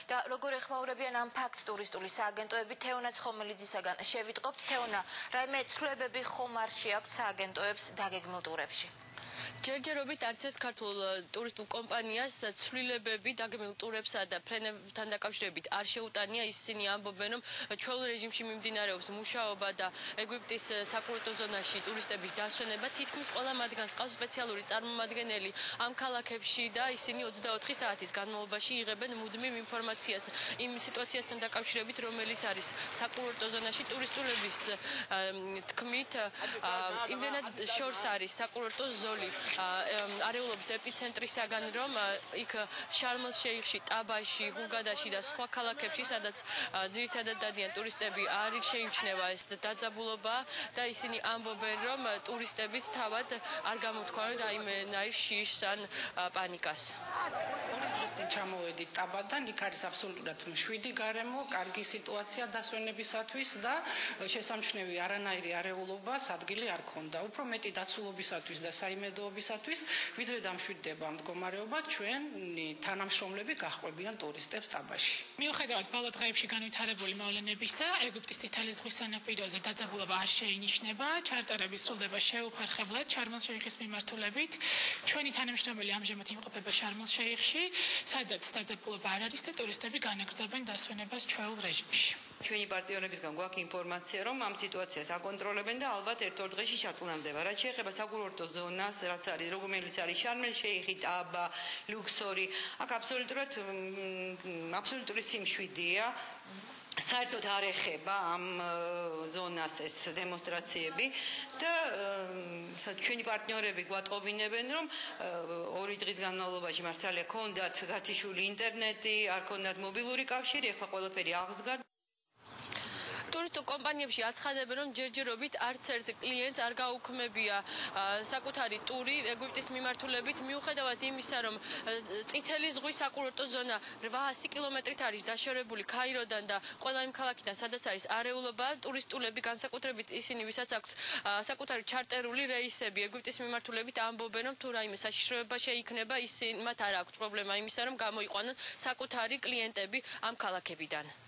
და როგორ ეხმაურებიან ამ ფაქტს ტურისტული სააგენტოები თეონა ცხომელიძისაგან შევიტყობთ თეონა რაიმე ცვლილებები ხომ არ შეაქვთ სააგენტოებს დაგეგმილ ტურებში ჯერჯერობით არც ერთ ქართულ ტურისტულ კომპანიას ცვლილებები დაგეგმილ ტურებსა და ფრენებთან დაკავშირებით არ შეუტანია ისინი ამბობენ რომ ჩვეულ რეჟიმში მიმდინარეობს მუშაობა და ეგვიპტის საკურორტო ზონაში ტურისტების დასვენება თითქმის ყველა მათგანს ყავს სპეციალური წარმომადგენელი ამ ქალაქებში და ისინი 24 საათის განმავლობაში იღებენ მუდმივ ინფორმაციას იმ სიტუაციასთან დაკავშირებით რომელიც არის საკურორტო ზონაში ტურისტულების თქმით იმდენად შორს არის საკურორტო ზოლი არეულობის ეპიცენტრისაგან რომ იქ შარმ-ელ-შეიხში, ტაბაში, ჰურგადაში და სხვა ქალაქებში სადაც ძირითადად დადიან ტურისტები არ შეიმჩნევა ეს დაძაბულობა და ისინი ამბობენ რომ ტურისტებიც თავად არ გამოთქვამენ რაიმენაირ შიშს ან პანიკას. ჩამოვედით ტაბადან, იქ არის აბსოლუტურად მშვიდი გარემო, კარგი სიტუაცია დასვენებისათვის და შესამჩნევი არანაირი არეულობა ადგილი არ ქონდა. უფრო მეტი დაცულობისათვის და საიმედოობისათვის, ვიდრე დამშვიდდება მდგომარეობა, ჩვენი თანამშრომლები გაჰყვებიან ტურისტებს ტაბაში. მიუხედავად ბოლო დღეებში განვითარებული მოვლენებისა, ეგვიპტის წითელი ზღვის სანაპიროზე დაძაბულობა არ შეინიშნება, ჩარტერები სრულდება შეუფერხებლად შარმ-ელ-შეიხის მიმართულებით. ჩვენი თანამშრომელი ამჟამად იმყოფება შარმ-ელ-შეიხში, სადაც დაძაბულობა არ არის და ტურისტები განაგრძობენ დასვენებას ჩვეულ რეჟიმში. ჩვენი პარტნიორებისგან გვაქვს ინფორმაცია, რომ ამ სიტუაციას აკონტროლებენ და ალბათ ერთ-ორ დღეში ჩაწლანდება. რაც შეეხება საკურორტო ზონას, რაც არის რომელიც არის შარმ-ელ-შეიხი, ტაბა, ლუქსორი, აქ აბსოლუტური სიმშვიდეა. საერთოდ არ ეხება ამ ზონას ეს დემონსტრაციები და ჩვენი პარტნიორები გვატყობინებენ რომ 2 დღის განმავლობაში მართალია ქონდათ გათიშული ინტერნეტი, არ ქონდათ მობილური კავშირი, ეხლა ყველაფერი აღსდგა. ტურისტულ კომპანიებში აცხადებენ რომ ჯერჯერობით არც ერთ კლიენტს არ გაუქმებია საკუთარი ტური ეგვიპტის მიმართულებით მიუხედავად იმისა რომ წითელი ზღვის საკურორტო ზონა 800 კილომეტრით არის დაშორებული ქაიროდან და ყველა იმ ქალაქიდან სადაც არის არეულობა ტურისტულები განსაკუთრებით ისინი ვისაც აქვთ საკუთარი ჩარტერული რეისები ეგვიპტის მიმართულებით ამბობენ რომ თუ რაიმე საშიშროება შეიქმნება ისინი მათ არ აქვთ პრობლემა იმისა რომ გამოიყვანონ საკუთარი კლიენტები ამ ქალაქებიდან